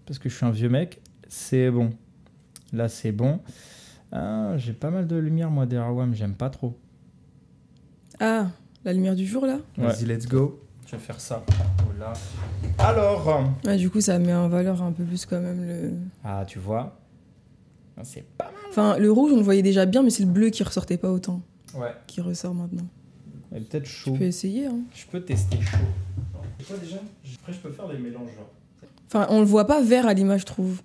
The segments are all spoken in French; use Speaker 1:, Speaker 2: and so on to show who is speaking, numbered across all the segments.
Speaker 1: parce que je suis un vieux mec. C'est bon. Là, c'est bon. Ah, j'ai pas mal de lumière, moi, derrière WAM. J'aime pas trop.
Speaker 2: Ah, la lumière du jour, là?
Speaker 1: Vas-y, let's go. Je vais faire ça. Voilà. Alors.
Speaker 2: Ah, du coup, ça met en valeur un peu plus quand même le...
Speaker 1: Ah, tu vois. C'est pas mal.
Speaker 2: Enfin, le rouge, on le voyait déjà bien, mais c'est le bleu qui ressortait pas autant.
Speaker 1: Ouais.
Speaker 2: Qui ressort maintenant.
Speaker 1: Il est peut-être chaud.
Speaker 2: Tu peux essayer, hein.
Speaker 1: Je peux tester chaud. Et toi, déjà? Après, je peux faire des mélanges, genre.
Speaker 2: Enfin, on le voit pas vert à l'image, je trouve.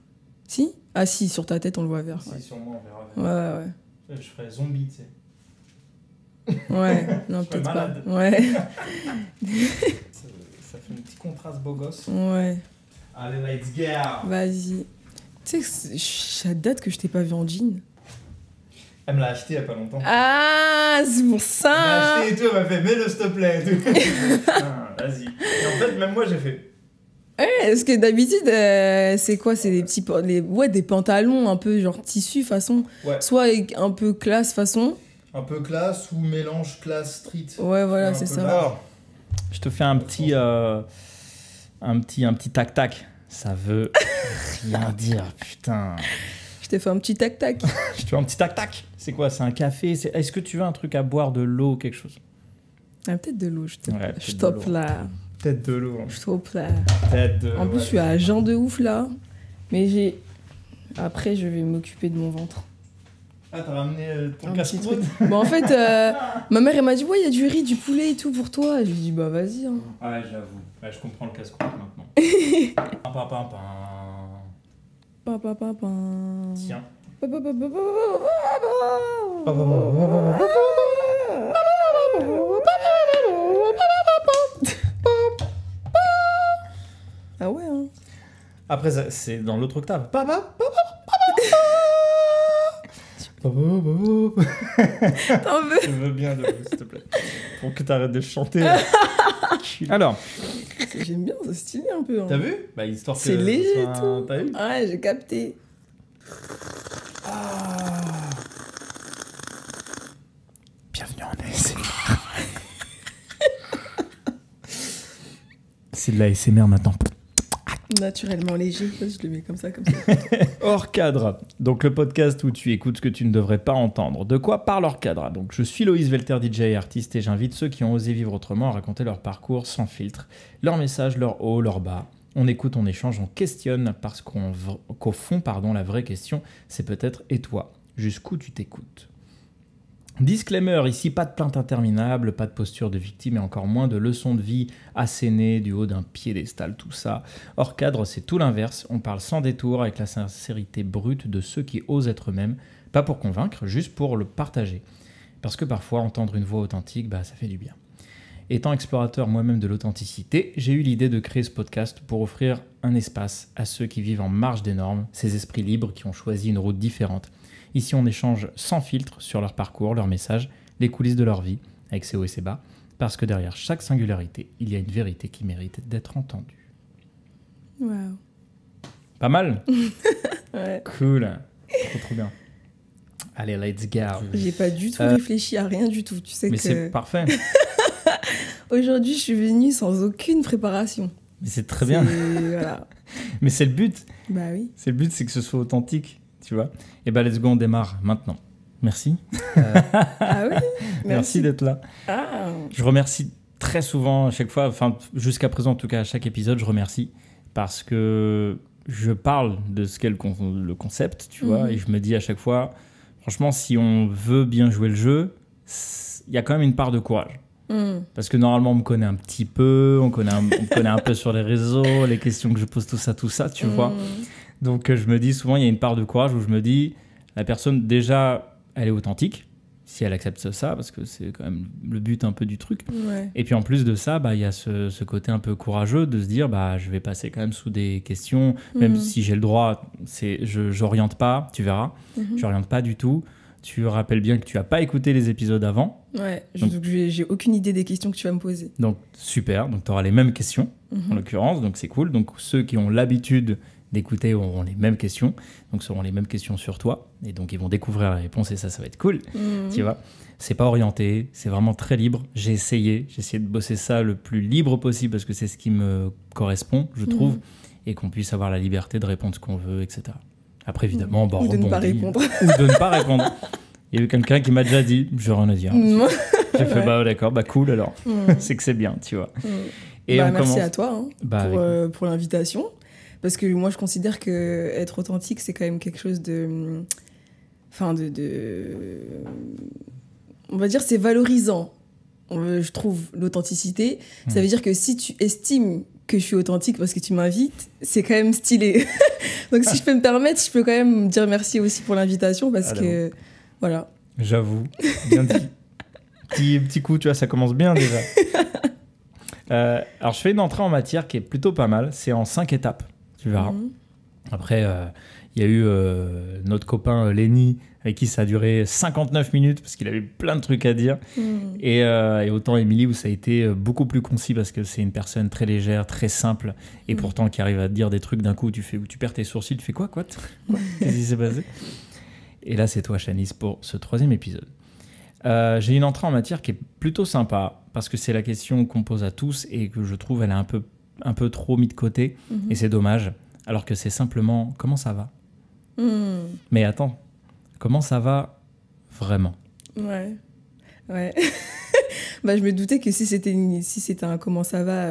Speaker 2: Si? Ah si, sur ta tête, on le voit vert.
Speaker 1: Si, sur moi, on verra.
Speaker 2: Ouais.
Speaker 1: Je ferais zombie, tu sais.
Speaker 2: Ouais, non,
Speaker 1: Je serais
Speaker 2: peut-être pas.
Speaker 1: malade.
Speaker 2: Ouais.
Speaker 1: Ça fait un petit contraste beau gosse.
Speaker 2: Ouais.
Speaker 1: Allez, let's go.
Speaker 2: Vas-y. Tu sais, ça date que je t'ai pas vu en jean.
Speaker 1: Elle me l'a acheté il y a pas longtemps.
Speaker 2: Ah, c'est pour
Speaker 1: Elle m'a
Speaker 2: ça.
Speaker 1: acheté et tout, elle m'a fait, mets-le s'il te plaît. Et tout. Vas-y. Et en fait, même moi, j'ai fait.
Speaker 2: Ouais, parce que d'habitude, c'est quoi? C'est des petits... des pantalons un peu genre tissu façon.
Speaker 1: Ouais.
Speaker 2: Soit un peu classe façon.
Speaker 1: Un peu classe ou mélange classe street.
Speaker 2: Ouais, voilà,
Speaker 1: Un
Speaker 2: c'est
Speaker 1: peu
Speaker 2: ça.
Speaker 1: Alors, je te fais un petit tac-tac. Ça veut rien dire, putain.
Speaker 2: Je t'ai fait un petit tac-tac.
Speaker 1: Je te fais un petit tac-tac. C'est quoi? C'est un café? Est-ce que tu veux un truc à boire, de l'eau, quelque chose?
Speaker 2: Ah, peut-être de l'eau, je
Speaker 1: Ouais,
Speaker 2: stoppe là.
Speaker 1: Peut-être de l'eau.
Speaker 2: Je stoppe là.
Speaker 1: Peut-être de...
Speaker 2: En plus, je suis à jeun de ouf là. Mais j'ai... Après, je vais m'occuper de mon ventre.
Speaker 1: Ah, t'as ramené ton
Speaker 2: Un petit
Speaker 1: casse-croûte?
Speaker 2: truc. Bon, en fait, ma mère, elle m'a dit, ouais, il y a du riz, du poulet et tout pour toi. Et je lui ai dit, bah vas-y. Hein.
Speaker 1: Ouais, j'avoue. Ouais, je comprends le casse-croûte maintenant. Pam, pam, pam.
Speaker 2: Pa, pa, pa, pa.
Speaker 1: Tiens.
Speaker 2: Pa, pa, pa, pa, pa, Ah ouais, hein.
Speaker 1: Après, c'est dans l'autre octave.
Speaker 2: T'en veux?
Speaker 1: Je veux bien de l'eau, s'il te plaît. Pour que t'arrêtes de chanter. Alors,
Speaker 2: J'aime bien, c'est stylé un peu. Hein.
Speaker 1: t'as vu? Bah, histoire que
Speaker 2: C'est léger
Speaker 1: ce
Speaker 2: et
Speaker 1: soit
Speaker 2: tout.
Speaker 1: T'as vu?
Speaker 2: Ouais, j'ai capté.
Speaker 1: Bienvenue en ASMR. C'est de la ASMR maintenant.
Speaker 2: Naturellement léger, je le mets comme ça, comme ça.
Speaker 1: Hors cadre, donc le podcast où tu écoutes ce que tu ne devrais pas entendre. De quoi parle Hors cadre? Donc je suis Loïs Velter, DJ et artiste, et j'invite ceux qui ont osé vivre autrement à raconter leur parcours sans filtre, leurs messages, leurs hauts, leurs bas. On écoute, on échange, on questionne, parce qu'au fond, la vraie question, c'est peut-être et toi, jusqu'où tu t'écoutes? Disclaimer, ici pas de plainte interminable, pas de posture de victime et encore moins de leçons de vie assénées du haut d'un piédestal, tout ça. Hors cadre, c'est tout l'inverse, on parle sans détour avec la sincérité brute de ceux qui osent être eux-mêmes, pas pour convaincre, juste pour le partager. Parce que parfois, entendre une voix authentique, ça fait du bien. Étant explorateur moi-même de l'authenticité, j'ai eu l'idée de créer ce podcast pour offrir un espace à ceux qui vivent en marge des normes, ces esprits libres qui ont choisi une route différente. Ici, on échange sans filtre sur leur parcours, leurs messages, les coulisses de leur vie, avec ses hauts et ses bas, parce que derrière chaque singularité, il y a une vérité qui mérite d'être entendue.
Speaker 2: Waouh.
Speaker 1: Pas mal?
Speaker 2: Ouais.
Speaker 1: Cool. Trop bien. Allez, let's go.
Speaker 2: J'ai pas du tout réfléchi à rien du tout. Tu sais
Speaker 1: Mais
Speaker 2: que
Speaker 1: c'est parfait.
Speaker 2: aujourd'hui, je suis venue sans aucune préparation.
Speaker 1: Mais c'est très bien.
Speaker 2: Voilà.
Speaker 1: Mais c'est le but.
Speaker 2: Bah oui.
Speaker 1: C'est le but, c'est que ce soit authentique, tu vois. Et let's go, on démarre maintenant. Merci.
Speaker 2: Ah oui.
Speaker 1: Merci d'être là.
Speaker 2: Ah.
Speaker 1: Je remercie très souvent, à chaque fois, enfin jusqu'à présent en tout cas, à chaque épisode, je remercie parce que je parle de ce qu'est le concept, tu vois, et je me dis à chaque fois, franchement, si on veut bien jouer le jeu, il y a quand même une part de courage. Parce que normalement, on me connaît un petit peu, on me connaît un peu sur les réseaux, les questions que je pose, tout ça, tu vois. Donc, je me dis souvent, il y a une part de courage où je me dis, la personne, déjà, elle est authentique, si elle accepte ça, parce que c'est quand même le but un peu du truc.
Speaker 2: Ouais.
Speaker 1: Et puis, en plus de ça, il y a ce côté un peu courageux de se dire, je vais passer quand même sous des questions, même si j'ai le droit, j'oriente pas, tu verras, j'oriente pas du tout. Tu rappelles bien que tu n'as pas écouté les épisodes avant.
Speaker 2: Ouais, donc j'ai aucune idée des questions que tu vas me poser.
Speaker 1: Donc, super. Donc, tu auras les mêmes questions, en l'occurrence. Donc, c'est cool. Donc, ceux qui ont l'habitude d'écouter auront les mêmes questions. Donc, ce seront les mêmes questions sur toi. Et donc, ils vont découvrir la réponse et ça va être cool. Tu vois, c'est pas orienté. C'est vraiment très libre. J'ai essayé de bosser ça le plus libre possible parce que c'est ce qui me correspond, je trouve. et qu'on puisse avoir la liberté de répondre ce qu'on veut, etc. Après, évidemment,
Speaker 2: Ou de ne pas répondre.
Speaker 1: Ou de ne pas répondre. Il y a eu quelqu'un qui m'a déjà dit, j'ai rien à dire. J'ai fait, bah d'accord, bah cool alors. C'est que c'est bien, tu vois. Et
Speaker 2: merci à toi pour l'invitation. Parce que moi, je considère que être authentique, c'est quand même quelque chose de... Enfin, on va dire, c'est valorisant. Je trouve l'authenticité. Ça veut dire que si tu estimes que je suis authentique parce que tu m'invites, c'est quand même stylé. Donc, si je peux me permettre, je peux quand même dire merci aussi pour l'invitation parce que... Voilà.
Speaker 1: J'avoue. Bien dit. Petit coup, tu vois, ça commence bien déjà. Alors, je fais une entrée en matière qui est plutôt pas mal. C'est en 5 étapes, tu verras. Après, il y a eu notre copain Lenny, avec qui ça a duré 59 minutes, parce qu'il avait plein de trucs à dire. Et autant Émilie, où ça a été beaucoup plus concis, parce que c'est une personne très légère, très simple, et pourtant qui arrive à te dire des trucs d'un coup, où tu perds tes sourcils, tu fais quoi Qu'est-ce qui s'est passé? Et là, c'est toi, Shanice, pour ce 3e épisode. J'ai une entrée en matière qui est plutôt sympa, parce que c'est la question qu'on pose à tous, et que je trouve elle est un peu trop mise de côté, et c'est dommage, alors que c'est simplement « Comment ça va ?» Mais attends, comment ça va vraiment?
Speaker 2: Ouais. Bah, je me doutais que si c'était un « Comment ça va ?»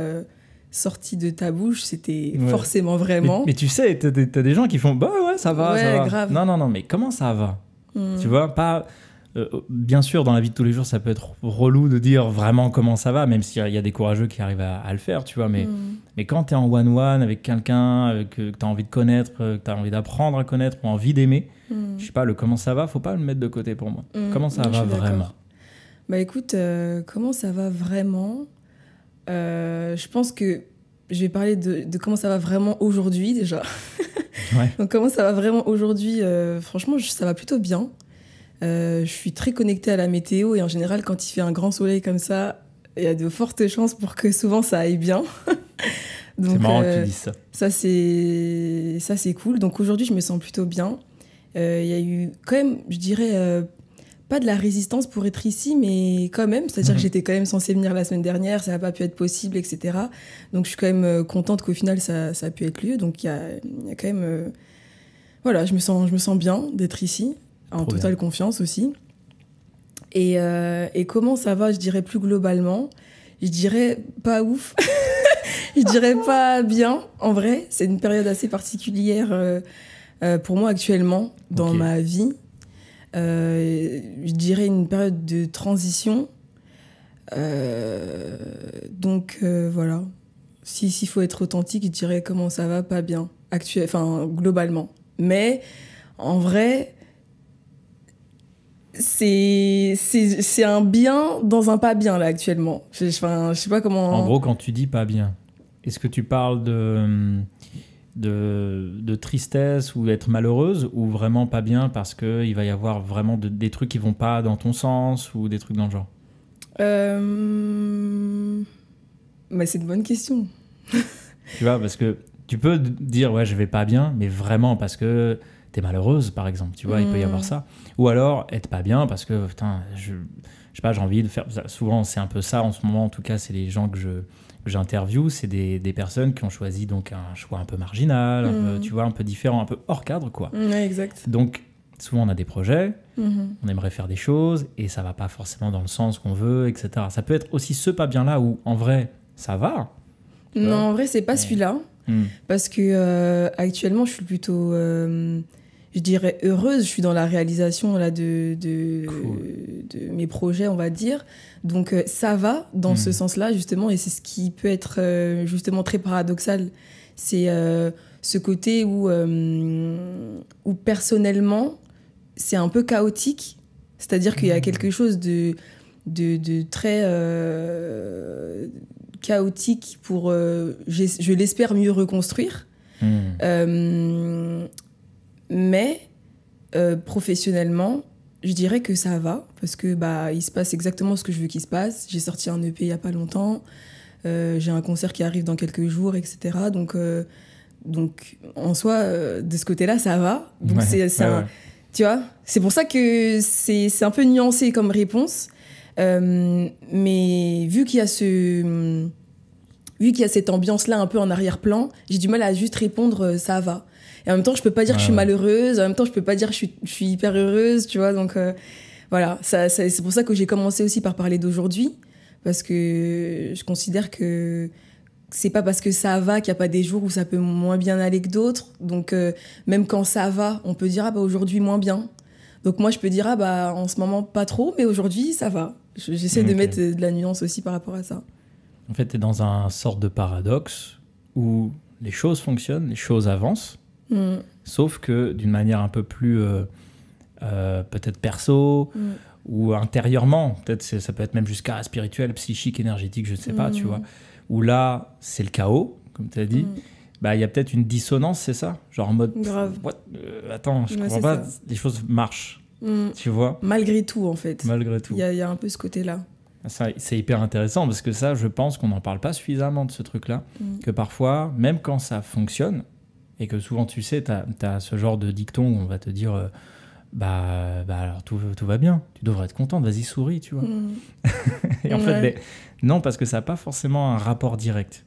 Speaker 2: sorti de ta bouche, c'était forcément vraiment.
Speaker 1: Mais tu sais, t'as des gens qui font « Bah ouais, ça va, ça va. »
Speaker 2: Grave.
Speaker 1: Non, mais comment ça va? Tu vois, pas... bien sûr, dans la vie de tous les jours, ça peut être relou de dire vraiment comment ça va, même s'il y a des courageux qui arrivent à le faire, tu vois. Mais quand tu es en one-one avec quelqu'un que tu as envie de connaître, que tu as envie d'apprendre à connaître ou envie d'aimer, je sais pas, le comment ça va, faut pas le mettre de côté pour moi. Comment ça va vraiment?
Speaker 2: Bah écoute, comment ça va vraiment? Je pense que je vais parler de comment ça va vraiment aujourd'hui déjà. Donc comment ça va vraiment aujourd'hui? Franchement, ça va plutôt bien. Je suis très connectée à la météo et en général, quand il fait un grand soleil comme ça, il y a de fortes chances pour que souvent ça aille bien. Donc,
Speaker 1: c'est marrant que tu dises ça.
Speaker 2: Ça, c'est cool. Donc aujourd'hui, je me sens plutôt bien. Il y a eu quand même, je dirais, pas de la résistance pour être ici, mais quand même. C'est-à-dire que j'étais quand même censée venir la semaine dernière, ça n'a pas pu être possible, etc. Donc je suis quand même contente qu'au final, ça a pu être lieu. Donc il y a quand même... voilà, je me sens bien d'être ici. En totale confiance aussi. Et comment ça va, je dirais plus globalement? Je dirais pas ouf. Je dirais pas bien. En vrai, c'est une période assez particulière pour moi actuellement dans ma vie. Je dirais une période de transition. Donc voilà. S'il faut être authentique, je dirais comment ça va, pas bien. Globalement. Mais en vrai... C'est un bien dans un pas bien, là, actuellement. Je sais pas comment...
Speaker 1: En gros, quand tu dis pas bien, est-ce que tu parles de tristesse ou d'être malheureuse ou vraiment pas bien parce qu'il va y avoir vraiment des trucs qui vont pas dans ton sens ou des trucs dans le genre?
Speaker 2: Mais c'est une bonne question.
Speaker 1: Tu vois, parce que tu peux dire, ouais, je vais pas bien, mais vraiment parce que... t'es malheureuse, par exemple, tu vois, il peut y avoir ça. Ou alors, être pas bien parce que, putain, je sais pas, j'ai envie de faire... Souvent, c'est un peu ça, en ce moment, en tout cas, c'est les gens que j'interviewe, c'est des personnes qui ont choisi donc un choix un peu marginal, un peu, tu vois, un peu différent, un peu hors cadre, quoi.
Speaker 2: Ouais, exact.
Speaker 1: Donc, souvent, on a des projets, on aimerait faire des choses, et ça va pas forcément dans le sens qu'on veut, etc. Ça peut être aussi ce pas bien-là où, en vrai, ça va.
Speaker 2: Non, en vrai, c'est pas celui-là. Parce que actuellement, je suis plutôt... je dirais heureuse, je suis dans la réalisation là, de mes projets, on va dire. Donc ça va dans ce sens-là, justement, et c'est ce qui peut être justement très paradoxal. C'est ce côté où personnellement, c'est un peu chaotique. C'est-à-dire qu'il y a quelque chose de très chaotique pour, je l'espère, mieux reconstruire. Mais professionnellement, je dirais que ça va parce que il se passe exactement ce que je veux qu'il se passe. J'ai sorti un EP il y a pas longtemps, j'ai un concert qui arrive dans quelques jours, etc. Donc en soi, de ce côté-là, ça va. Donc tu vois, c'est pour ça que c'est un peu nuancé comme réponse. Mais vu qu'il y a vu qu'il y a cette ambiance-là un peu en arrière-plan, j'ai du mal à juste répondre ça va. Et en même temps, je peux pas dire que je suis malheureuse, en même temps, je peux pas dire que je suis hyper heureuse, tu vois. Donc voilà, c'est pour ça que j'ai commencé aussi par parler d'aujourd'hui, parce que je considère que c'est pas parce que ça va qu'il y a pas des jours où ça peut moins bien aller que d'autres. Donc même quand ça va, on peut dire ah bah aujourd'hui moins bien. Donc moi je peux dire ah bah en ce moment pas trop, mais aujourd'hui ça va. J'essaie de mettre de la nuance aussi par rapport à ça.
Speaker 1: En fait, tu es dans un sorte de paradoxe où les choses fonctionnent, les choses avancent, sauf que d'une manière un peu plus peut-être perso ou intérieurement, peut-être ça peut être même jusqu'à spirituel, psychique, énergétique, je ne sais pas, tu vois, où là, c'est le chaos, comme tu as dit, bah, y a peut-être une dissonance, c'est ça? Genre en mode, attends, je comprends pas, les choses marchent, tu vois?
Speaker 2: Malgré tout, en fait.
Speaker 1: Malgré tout.
Speaker 2: Il y a un peu ce côté-là.
Speaker 1: Ça, c'est hyper intéressant parce que ça, je pense qu'on n'en parle pas suffisamment de ce truc-là, que parfois, même quand ça fonctionne, et que souvent, tu sais, t'as ce genre de dicton où on va te dire bah alors tout va bien, tu devrais être contente, vas-y souris, tu vois. Et en fait, non, parce que ça n'a pas forcément un rapport direct.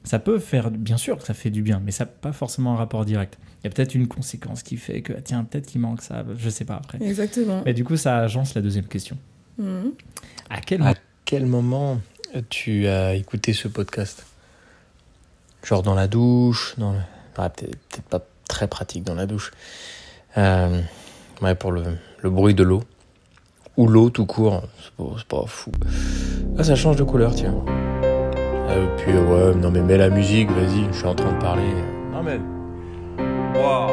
Speaker 1: Ça peut faire, bien sûr que ça fait du bien, mais ça n'a pas forcément un rapport direct. Il y a peut-être une conséquence qui fait que, tiens, peut-être qu'il manque ça, je sais pas après.
Speaker 2: Exactement.
Speaker 1: Mais du coup, ça agence la deuxième question.
Speaker 3: À quel moment tu as écouté ce podcast? Genre dans la douche, peut-être pas très pratique dans la douche. Pour le bruit de l'eau. Ou l'eau tout court, c'est pas fou. Ah, ça change de couleur, tiens. Puis non mais mets la musique, vas-y, je suis en train de parler. Non mais... Waouh.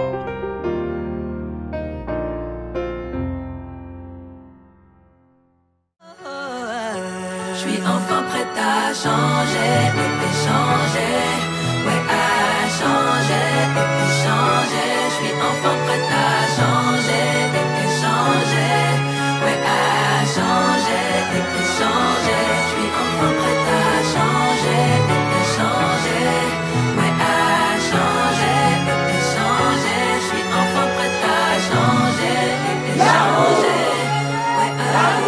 Speaker 4: Je suis enfin prête à changer et puis changer. Ouais, à changer et puis changer. Je suis enfin prête à changer et puis changer. Ouais, à changer et puis changer. Je suis enfin prête à changer et puis changer. Ouais, à changer et puis changer. Je suis enfin prête à changer et puis changer. Ouais, à...